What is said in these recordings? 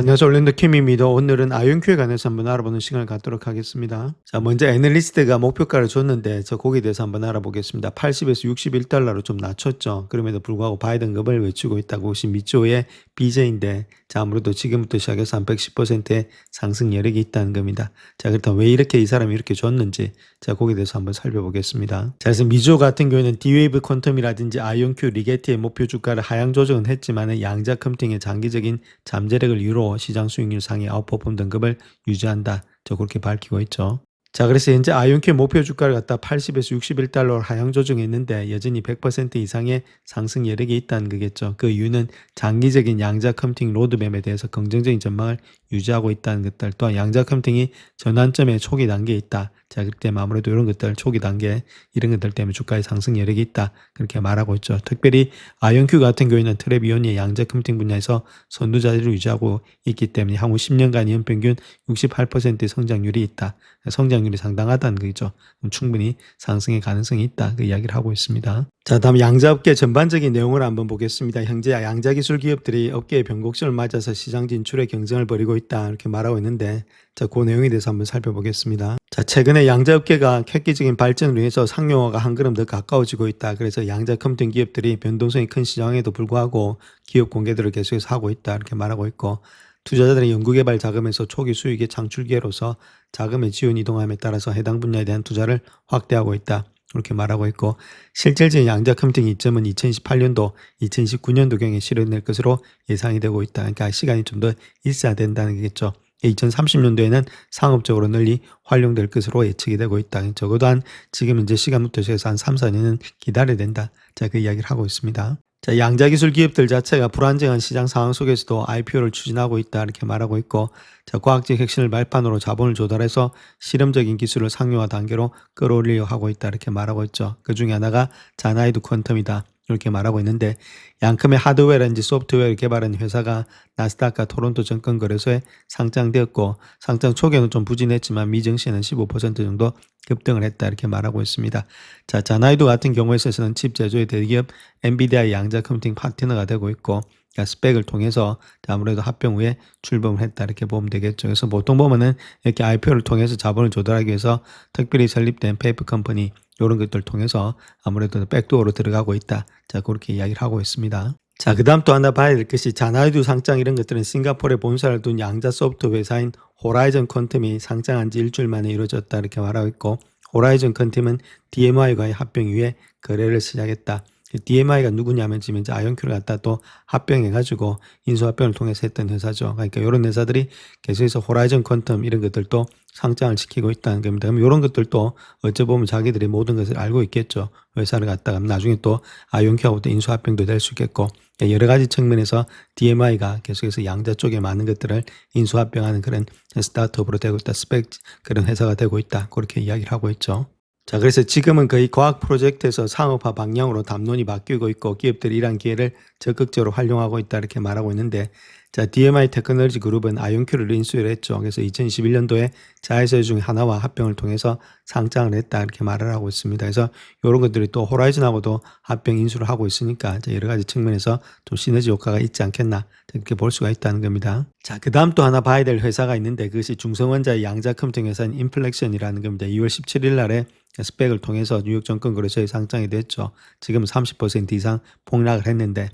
안녕하세요. 올랜도 킴입니다. 오늘은 아이온큐에 관해서 한번 알아보는 시간을 갖도록 하겠습니다. 자, 먼저 애널리스트가 목표가를 줬는데 저 거기에 대해서 한번 알아보겠습니다. 80에서 61달러로 좀 낮췄죠. 그럼에도 불구하고 바이든급을 외치고 있다고 혹시 미조의 BJ인데 자, 아무래도 지금부터 시작해서 한 110%의 상승 여력이 있다는 겁니다. 자, 그렇다면 왜 이렇게 이 사람이 이렇게 줬는지 자, 거기에 대해서 한번 살펴보겠습니다. 자, 그래서 미조 같은 경우에는 D-Wave 퀀텀이라든지 아이온큐 리게티의 목표 주가를 하향 조정은 했지만 양자 컴퓨팅의 장기적인 잠재력을 이유로 시장 수익률 상위 아웃퍼폼 등급을 유지한다. 저 그렇게 밝히고 있죠. 자, 그래서 현재 아이온큐 목표 주가를 갖다 80에서 61달러로 하향 조정했는데 여전히 100% 이상의 상승 여력이 있다는 거겠죠. 그 이유는 장기적인 양자 컴퓨팅 로드맵에 대해서 긍정적인 전망을 유지하고 있다는 것들, 또한 양자 컴퓨팅이 전환점의 초기 단계에 있다. 자, 그렇기 때문에 아무래도 이런 것들, 초기 단계 이런 것들 때문에 주가의 상승 여력이 있다. 그렇게 말하고 있죠. 특별히 아이온큐 같은 경우에는 트랩이온의 양자 컴퓨팅 분야에서 선두 자리를 유지하고 있기 때문에 향후 10년간 연평균 68%의 성장률이 있다. 성장률이 상당하다는 거죠. 충분히 상승의 가능성이 있다. 그 이야기를 하고 있습니다. 자, 다음 양자업계 전반적인 내용을 한번 보겠습니다. 현재 양자기술 기업들이 업계의 변곡점을 맞아서 시장 진출에 경쟁을 벌이고 있다. 이렇게 말하고 있는데 자, 그 내용에 대해서 한번 살펴보겠습니다. 자, 최근에 양자업계가 획기적인 발전을 위해서 상용화가 한 걸음 더 가까워지고 있다. 그래서 양자 컴퓨팅 기업들이 변동성이 큰 시장에도 불구하고 기업 공개들을 계속해서 하고 있다. 이렇게 말하고 있고 투자자들의 연구개발 자금에서 초기 수익의 창출 기회로서 자금의 지원 이동함에 따라서 해당 분야에 대한 투자를 확대하고 있다. 이렇게 말하고 있고 실질적인 양자 컴퓨팅 이점은 2028년도, 2029년도경에 실현될 것으로 예상이 되고 있다. 그러니까 시간이 좀 더 있어야 된다는 거겠죠. 2030년도에는 상업적으로 널리 활용될 것으로 예측이 되고 있다. 적어도 지금 현재 시간부터 시작해서 한 3, 4년은 기다려야 된다. 자, 그 이야기를 하고 있습니다. 자, 양자기술 기업들 자체가 불안정한 시장 상황 속에서도 IPO를 추진하고 있다. 이렇게 말하고 있고, 자, 과학적 혁신을 발판으로 자본을 조달해서 실험적인 기술을 상용화 단계로 끌어올리려고 하고 있다. 이렇게 말하고 있죠. 그 중에 하나가 자나이드 퀀텀이다. 이렇게 말하고 있는데 양큼의 하드웨어라든지 소프트웨어를 개발한 회사가 나스닥과 토론토 증권거래소에 상장되었고 상장 초기에는 좀 부진했지만 미증시에는 15% 정도 급등을 했다 이렇게 말하고 있습니다. 자, 자나이도 같은 경우에 있어서는 칩 제조의 대기업 엔비디아의 양자 컴퓨팅 파트너가 되고 있고 스펙을 통해서 아무래도 합병 후에 출범을 했다 이렇게 보면 되겠죠. 그래서 보통 보면은 이렇게 IPO를 통해서 자본을 조달하기 위해서 특별히 설립된 페이퍼 컴퍼니 이런 것들을 통해서 아무래도 백도어로 들어가고 있다. 자, 그렇게 이야기를 하고 있습니다. 자, 그 다음 또 하나 봐야 될 것이 자나이두 상장 이런 것들은 싱가포르에 본사를 둔 양자 소프트웨어 회사인 호라이즌 퀀텀이 상장한 지 일주일 만에 이루어졌다 이렇게 말하고 있고 호라이즌 퀀텀은 DMI와의 합병 이후에 거래를 시작했다. DMI가 누구냐면 지금 이제 아이온큐를 갖다 또 합병해가지고 인수합병을 통해서 했던 회사죠. 그러니까 이런 회사들이 계속해서 호라이즌 퀀텀 이런 것들도 상장을 시키고 있다는 겁니다. 그럼 이런 것들도 어찌 보면 자기들이 모든 것을 알고 있겠죠. 회사를 갖다가 나중에 또 아이온큐하고 또 인수합병도 될 수 있겠고 여러 가지 측면에서 DMI가 계속해서 양자 쪽에 많은 것들을 인수합병하는 그런 스타트업으로 되고 있다. 스펙 그런 회사가 되고 있다. 그렇게 이야기를 하고 있죠. 자, 그래서 지금은 거의 과학 프로젝트에서 상업화 방향으로 담론이 바뀌고 있고 기업들이 이러한 기회를 적극적으로 활용하고 있다 이렇게 말하고 있는데 자, DMI 테크놀로지 그룹은 아이온큐를 인수를 했죠. 그래서 2021년도에 자회사 중 하나와 합병을 통해서 상장을 했다 이렇게 말을 하고 있습니다. 그래서 이런 것들이 또 호라이즌하고도 합병 인수를 하고 있으니까 여러 가지 측면에서 좀 시너지 효과가 있지 않겠나 이렇게 볼 수가 있다는 겁니다. 자, 그 다음 또 하나 봐야 될 회사가 있는데 그것이 중성원자의 양자 컴퓨팅 회사인 인플렉션이라는 겁니다. 2월 17일 날에 스펙을 통해서 뉴욕 증권거래소에 상장이 됐죠. 지금 30% 이상 폭락을 했는데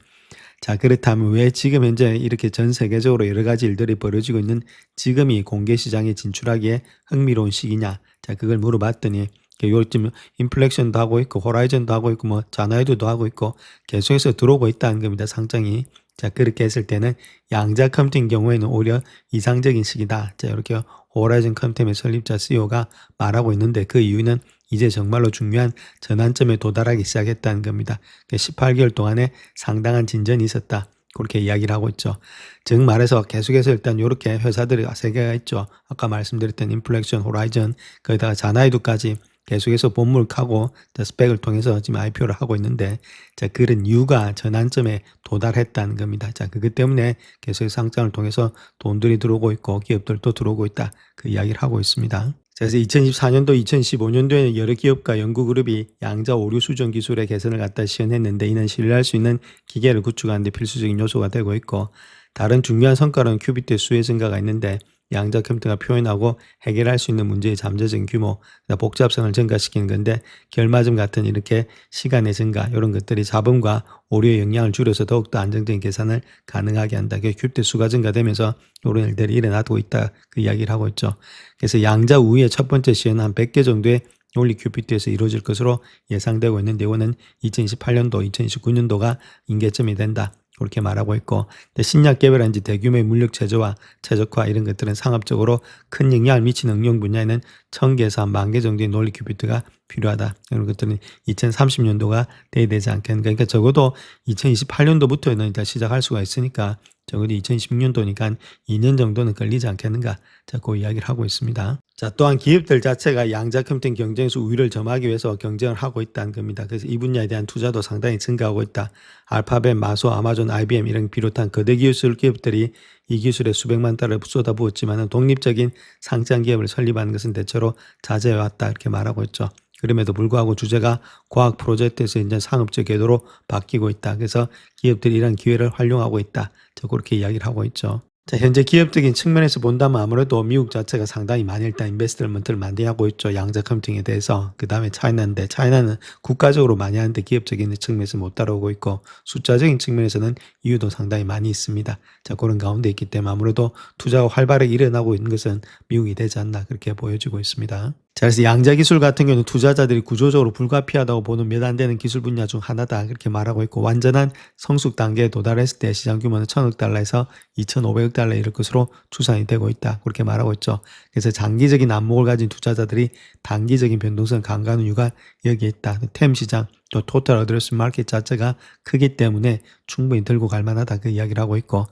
자, 그렇다면 왜 지금 현재 이렇게 전 세계적으로 여러 가지 일들이 벌어지고 있는 지금이 공개 시장에 진출하기에 흥미로운 시기냐? 자, 그걸 물어봤더니 요즘 인플렉션도 하고 있고 호라이즌도 하고 있고 뭐 자나이도도 하고 있고 계속해서 들어오고 있다는 겁니다. 상장이. 자, 그렇게 했을 때는 양자 컴퓨팅 경우에는 오히려 이상적인 시기다. 자, 이렇게 호라이즌 컴퓨팅의 설립자 CEO가 말하고 있는데 그 이유는 이제 정말로 중요한 전환점에 도달하기 시작했다는 겁니다. 18개월 동안에 상당한 진전이 있었다. 그렇게 이야기를 하고 있죠. 즉 말해서 계속해서 일단 이렇게 회사들이 세 개가 있죠. 아까 말씀드렸던 인플렉션, 호라이즌, 거기다가 자나이두까지 계속해서 본물하고 스펙을 통해서 지금 IPO를 하고 있는데 자, 그런 이유가 전환점에 도달했다는 겁니다. 자, 그것 때문에 계속 상장을 통해서 돈들이 들어오고 있고 기업들도 들어오고 있다. 그 이야기를 하고 있습니다. 그래서 2024년도, 2015년도에는 여러 기업과 연구그룹이 양자 오류 수정 기술의 개선을 갖다 시연했는데 이는 신뢰할 수 있는 기계를 구축하는 데 필수적인 요소가 되고 있고 다른 중요한 성과로는 큐비트의 수의 증가가 있는데 양자 컴퓨터가 표현하고 해결할 수 있는 문제의 잠재적인 규모, 복잡성을 증가시키는 건데 결맞음 같은 이렇게 시간의 증가 이런 것들이 잡음과 오류의 영향을 줄여서 더욱더 안정적인 계산을 가능하게 한다. 큐비트 수가 증가되면서 이런 일들이 일어나고 있다. 그 이야기를 하고 있죠. 그래서 양자 우위의 첫 번째 시에는 한 100개 정도의 논리 큐피트에서 이루어질 것으로 예상되고 있는데 이거는 2028년도, 2029년도가 임계점이 된다. 그렇게 말하고 있고 신약 개발한지 대규모의 물력 제조와 최적화 이런 것들은 상업적으로 큰 영향을 미치는 응용 분야에는 1000개에서 한 10,000개 정도의 논리 큐피트가 필요하다. 이런 것들은 2030년도가 돼야 되지 않겠는가. 그러니까 적어도 2028년도부터는 일단 시작할 수가 있으니까 적어도 2016년도니까 한 2년 정도는 걸리지 않겠는가. 자, 그 이야기를 하고 있습니다. 자, 또한 기업들 자체가 양자 컴퓨팅 경쟁에서 우위를 점하기 위해서 경쟁을 하고 있다는 겁니다. 그래서 이 분야에 대한 투자도 상당히 증가하고 있다. 알파벳, 마소, 아마존, IBM 이런 비롯한 거대 기술들이 이 기술에 수백만 달러를 쏟아부었지만 독립적인 상장 기업을 설립하는 것은 대체로 자제해왔다. 이렇게 말하고 있죠. 그럼에도 불구하고 주제가 과학 프로젝트에서 이제 상업적 궤도로 바뀌고 있다. 그래서 기업들이 이런 기회를 활용하고 있다. 그렇게 이야기를 하고 있죠. 자, 현재 기업적인 측면에서 본다면 아무래도 미국 자체가 상당히 많이 일단 인베스트먼트를 많이 하고 있죠. 양자 컴퓨팅에 대해서. 그 다음에 차이나인데 차이나는 국가적으로 많이 하는데 기업적인 측면에서 못 따라오고 있고 숫자적인 측면에서는 이유도 상당히 많이 있습니다. 자, 그런 가운데 있기 때문에 아무래도 투자가 활발하게 일어나고 있는 것은 미국이 되지 않나 그렇게 보여지고 있습니다. 자, 그래서 양자 기술 같은 경우는 투자자들이 구조적으로 불가피하다고 보는 몇 안 되는 기술 분야 중 하나다 그렇게 말하고 있고 완전한 성숙 단계에 도달했을 때 시장 규모는 1,000억 달러에서 2,500억 달러 이럴 것으로 추산이 되고 있다 그렇게 말하고 있죠. 그래서 장기적인 안목을 가진 투자자들이 단기적인 변동성을 간과하는 이유가 여기에 있다. 템 시장 또 토탈 어드레스 마켓 자체가 크기 때문에 충분히 들고 갈 만하다 그 이야기를 하고 있고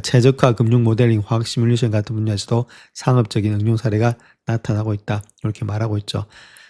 최적화 금융 모델링 화학 시뮬레이션 같은 분야에서도 상업적인 응용 사례가 나타나고 있다. 이렇게 말하고 있죠.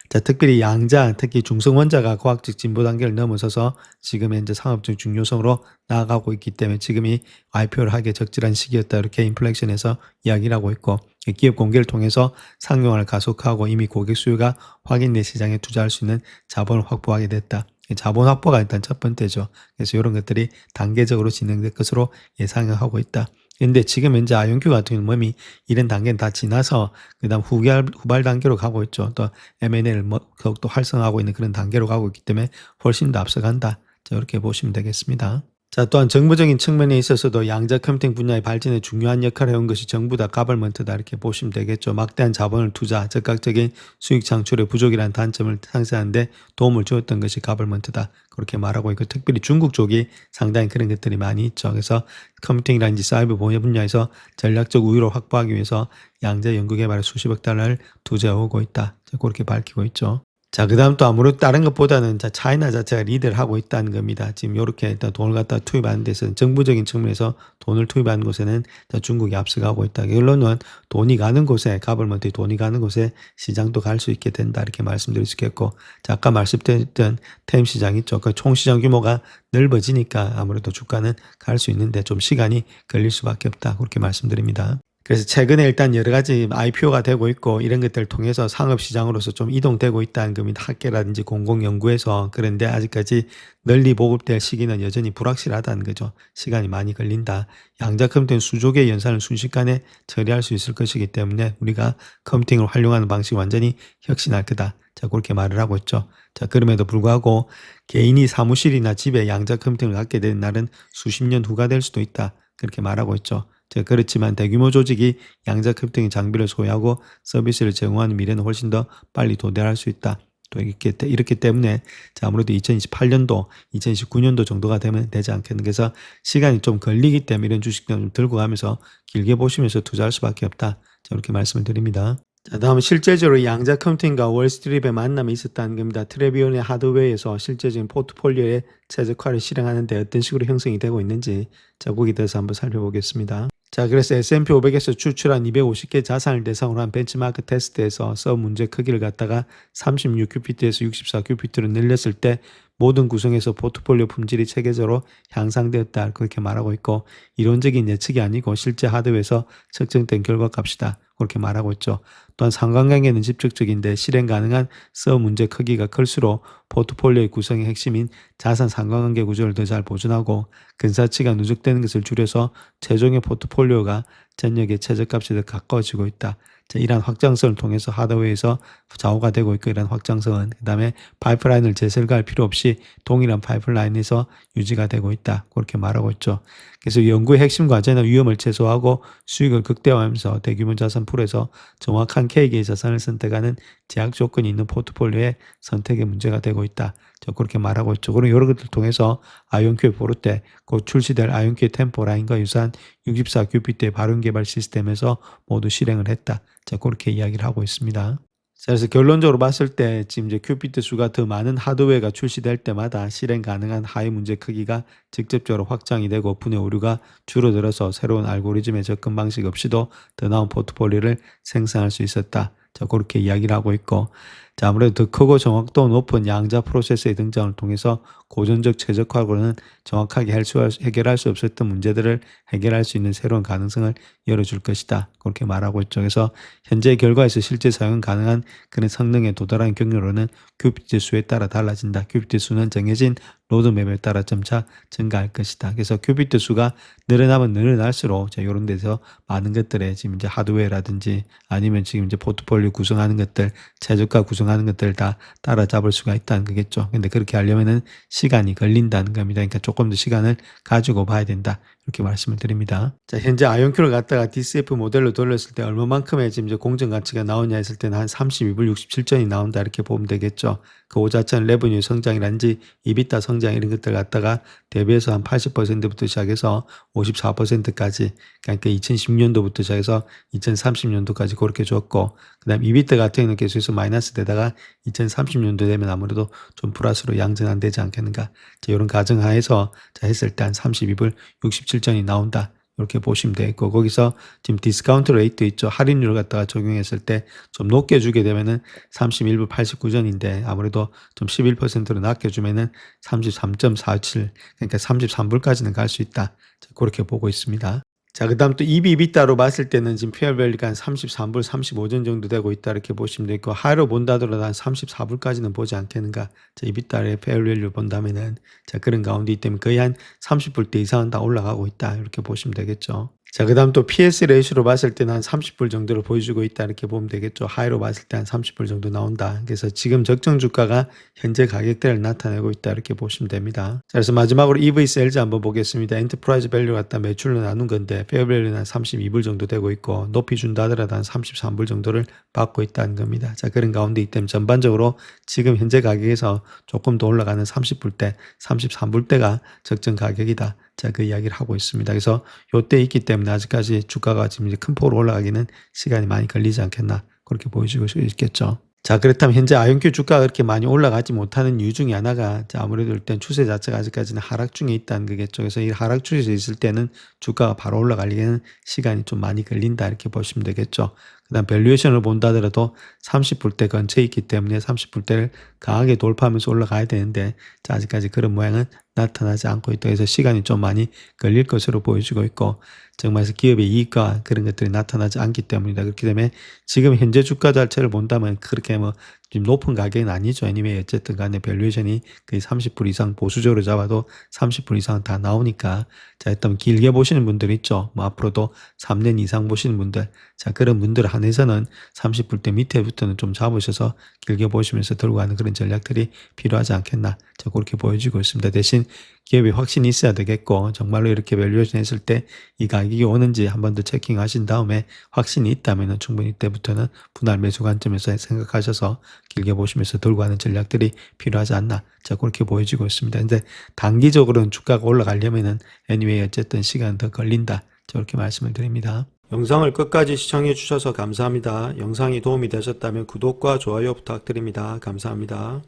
자, 특별히 양자, 특히 중성원자가 과학적 진보 단계를 넘어서서 지금 현재 상업적 중요성으로 나아가고 있기 때문에 지금이 IPO를 하기에 적절한 시기였다. 이렇게 인플렉션에서 이야기를 하고 있고 기업 공개를 통해서 상용화를 가속하고 이미 고객 수요가 확인된 시장에 투자할 수 있는 자본을 확보하게 됐다. 자본 확보가 일단 첫 번째죠. 그래서 이런 것들이 단계적으로 진행될 것으로 예상을 하고 있다. 근데 지금 현재 아이온큐 같은 경우는 이미 이런 단계는 다 지나서 그다음 후발 단계로 가고 있죠. 또 M&A를 더욱더 활성화하고 있는 그런 단계로 가고 있기 때문에 훨씬 더 앞서간다. 자, 이렇게 보시면 되겠습니다. 자, 또한 정부적인 측면에 있어서도 양자 컴퓨팅 분야의 발전에 중요한 역할을 해온 것이 정부다, 가벌먼트다 이렇게 보시면 되겠죠. 막대한 자본을 투자, 즉각적인 수익 창출의 부족이라는 단점을 상쇄하는데 도움을 주었던 것이 가벌먼트다. 그렇게 말하고 있고 특별히 중국 쪽이 상당히 그런 것들이 많이 있죠. 그래서 컴퓨팅이라든지 사이버 보안 분야에서 전략적 우위를 확보하기 위해서 양자 연구개발에 수십억 달러를 투자하고 있다. 그렇게 밝히고 있죠. 자, 그 다음 또 아무래도 다른 것보다는 차이나 자체가 리드를 하고 있다는 겁니다. 지금 이렇게 일단 돈을 갖다 투입하는 데서는 정부적인 측면에서 돈을 투입하는 곳에는 중국이 앞서가고 있다. 결론은 돈이 가는 곳에, 가벌먼트의 돈이 가는 곳에 시장도 갈 수 있게 된다. 이렇게 말씀드릴 수 있겠고, 자, 아까 말씀드렸던 템 시장 있죠. 그 총 시장 규모가 넓어지니까 아무래도 주가는 갈 수 있는데 좀 시간이 걸릴 수밖에 없다. 그렇게 말씀드립니다. 그래서 최근에 일단 여러 가지 IPO가 되고 있고 이런 것들을 통해서 상업시장으로서 좀 이동되고 있다는 겁니다. 학계라든지 공공연구에서. 그런데 아직까지 널리 보급될 시기는 여전히 불확실하다는 거죠. 시간이 많이 걸린다. 양자 컴퓨팅 수조 개의 연산을 순식간에 처리할 수 있을 것이기 때문에 우리가 컴퓨팅을 활용하는 방식이 완전히 혁신할 거다. 자, 그렇게 말을 하고 있죠. 자, 그럼에도 불구하고 개인이 사무실이나 집에 양자 컴퓨팅을 갖게 되는 날은 수십 년 후가 될 수도 있다. 그렇게 말하고 있죠. 그렇지만 대규모 조직이 양자 컴퓨팅 장비를 소유하고 서비스를 제공하는 미래는 훨씬 더 빨리 도달할 수 있다. 또 이렇기 때문에 아무래도 2028년도, 2029년도 정도가 되면 되지 않겠는가. 그래서 시간이 좀 걸리기 때문에 이런 주식들을 좀 들고 가면서 길게 보시면서 투자할 수밖에 없다. 이렇게 말씀을 드립니다. 자, 다음은 실제적으로 양자 컴퓨팅과 월스트리트의 만남이 있었다는 겁니다. 트레비온의 하드웨어에서 실제적인 포트폴리오의 최적화를 실행하는데 어떤 식으로 형성이 되고 있는지 거기에 대해서 한번 살펴보겠습니다. 자, 그래서 S&P 500에서 추출한 250개 자산을 대상으로 한 벤치마크 테스트에서 서브 문제 크기를 갖다가 36큐피트에서 64큐피트로 늘렸을 때 모든 구성에서 포트폴리오 품질이 체계적으로 향상되었다 그렇게 말하고 있고 이론적인 예측이 아니고 실제 하드웨어에서 측정된 결과값이다 그렇게 말하고 있죠. 또한 상관관계는 직접적인데 실행 가능한 서버 문제 크기가 클수록 포트폴리오의 구성의 핵심인 자산 상관관계 구조를 더 잘 보존하고 근사치가 누적되는 것을 줄여서 최종의 포트폴리오가 전역의 최저값이 더 가까워지고 있다. 자, 이러한 확장성을 통해서 하드웨어에서 좌우가 되고 있고 이러한 확장성은 그 다음에 파이프라인을 재설계할 필요 없이 동일한 파이프라인에서 유지가 되고 있다. 그렇게 말하고 있죠. 그래서 연구의 핵심 과제는 위험을 최소화하고 수익을 극대화하면서 대규모 자산 풀에서 정확한 K개의 자산을 선택하는 제약 조건이 있는 포트폴리오의 선택의 문제가 되고 있다. 그렇게 말하고 있죠. 그럼 여러 것들을 통해서 아이온큐 포르테, 곧 출시될 아이온큐 템포라인과 유사한 64QPT의 발효 개발 시스템에서 모두 실행을 했다. 자, 그렇게 이야기를 하고 있습니다. 자, 그래서 결론적으로 봤을 때 지금 이제 큐피트 수가 더 많은 하드웨어가 출시될 때마다 실행 가능한 하위 문제 크기가 직접적으로 확장이 되고 분해 오류가 줄어들어서 새로운 알고리즘의 접근 방식 없이도 더 나은 포트폴리오를 생성할 수 있었다. 자, 그렇게 이야기를 하고 있고, 자, 아무래도 더 크고 정확도 높은 양자 프로세스의 등장을 통해서 고전적 최적화로는 정확하게 해결할 수 없었던 문제들을 해결할 수 있는 새로운 가능성을 열어줄 것이다. 그렇게 말하고 있죠. 그래서 현재 결과에서 실제 사용 가능한 그런 성능에 도달한 경로로는 큐피트 수에 따라 달라진다. 큐피트 수는 정해진 로드맵에 따라 점차 증가할 것이다. 그래서 큐피트 수가 늘어나면 늘어날수록 이런 데서 많은 것들에 지금 이제 하드웨어라든지 아니면 지금 이제 포트폴리오 구성하는 것들, 최저가 구성하는 것들 다 따라잡을 수가 있다는 거겠죠. 근데 그렇게 하려면은 시간이 걸린다는 겁니다. 그러니까 조금 더 시간을 가지고 봐야 된다. 이렇게 말씀을 드립니다. 자, 현재 아이온큐를 갖다가 DCF 모델로 돌렸을 때 얼마만큼의 지금 이제 공정 가치가 나오냐 했을 때는 한 32불 67전이 나온다 이렇게 보면 되겠죠. 그 자체는 레버뉴 성장이란지 이비타 성장 이런 것들 갖다가 대비해서 한 80%부터 시작해서 54%까지 그러니까 2010년도부터 시작해서 2030년도까지 그렇게 줬고 그다음 이비타 같은 경우는 계속해서 마이너스 되다가 2030년도 되면 아무래도 좀 플러스로 양전환 되지 않겠는가. 자, 이런 가정하에서 자 했을 때 한 32불 67전이 나온다. 이렇게 보시면 되겠고 거기서 지금 디스카운트 레이트 있죠. 할인율을 갖다가 적용했을 때 좀 높게 주게 되면은 31불 89전인데 아무래도 좀 11%로 낮게 주면은 33.47 그러니까 33불까지는 갈 수 있다. 자, 그렇게 보고 있습니다. 자, 그 다음 또 EBITDA로 봤을 때는 지금 페어밸류가 한 33불 35전 정도 되고 있다 이렇게 보시면 되고 하이로 본다 하더라도 한 34불까지는 보지 않겠는가. 자, EBITDA의 페어밸류 본다면은 자, 그런 가운데 있기 때문에 거의 한 30불대 이상은 다 올라가고 있다 이렇게 보시면 되겠죠. 자, 그 다음 또 PS 레이시로 봤을 때는 한 30불 정도를 보여주고 있다 이렇게 보면 되겠죠. 하이로 봤을 때 한 30불 정도 나온다. 그래서 지금 적정 주가가 현재 가격대를 나타내고 있다 이렇게 보시면 됩니다. 자, 그래서 마지막으로 EV 세일즈 한번 보겠습니다. 엔터프라이즈 밸류 갖다 매출로 나눈 건데 페어밸류는 한 32불 정도 되고 있고 높이 준다 하더라도 한 33불 정도를 받고 있다는 겁니다. 자, 그런 가운데 있기 때문에 전반적으로 지금 현재 가격에서 조금 더 올라가는 30불대, 33불대가 적정 가격이다. 자, 그 이야기를 하고 있습니다. 그래서 요때 있기 때문에 아직까지 주가가 지금 이제 큰 폭으로 올라가기는 시간이 많이 걸리지 않겠나 그렇게 보여지고 있겠죠. 자, 그렇다면 현재 아이온큐 주가가 그렇게 많이 올라가지 못하는 이유 중에 하나가 자, 아무래도 일단 추세 자체가 아직까지는 하락 중에 있다는 거겠죠. 그래서 이 하락 추세에 있을 때는 주가가 바로 올라가려면 시간이 좀 많이 걸린다 이렇게 보시면 되겠죠. 그 다음 밸류에이션을 본다 하더라도 30불대 근처에 있기 때문에 30불대를 강하게 돌파하면서 올라가야 되는데 자, 아직까지 그런 모양은 나타나지 않고 있다. 그래서 시간이 좀 많이 걸릴 것으로 보여지고 있고 정말에서 기업의 이익과 그런 것들이 나타나지 않기 때문이다. 그렇기 때문에 지금 현재 주가 자체를 본다면 그렇게 뭐 지금 높은 가격은 아니죠. 애니메이 어쨌든 간에 밸류에이션이 거의 30불 이상 보수적으로 잡아도 30불 이상 다 나오니까 자, 일단 길게 보시는 분들 있죠. 뭐 앞으로도 3년 이상 보시는 분들 자, 그런 분들 한해서는 30불대 밑에부터는 좀 잡으셔서 길게 보시면서 들고 가는 그런 전략들이 필요하지 않겠나. 자, 그렇게 보여지고 있습니다. 대신 기업이 확신이 있어야 되겠고 정말로 이렇게 밸류에이션 했을 때 이 가격이 오는지 한 번 더 체킹하신 다음에 확신이 있다면 충분히 이때부터는 분할 매수 관점에서 생각하셔서 길게 보시면서 들고 가는 전략들이 필요하지 않나. 자, 그렇게 보여지고 있습니다. 근데 단기적으로는 주가가 올라가려면은 anyway 어쨌든 시간 더 걸린다. 저렇게 말씀을 드립니다. 영상을 끝까지 시청해 주셔서 감사합니다. 영상이 도움이 되셨다면 구독과 좋아요 부탁드립니다. 감사합니다.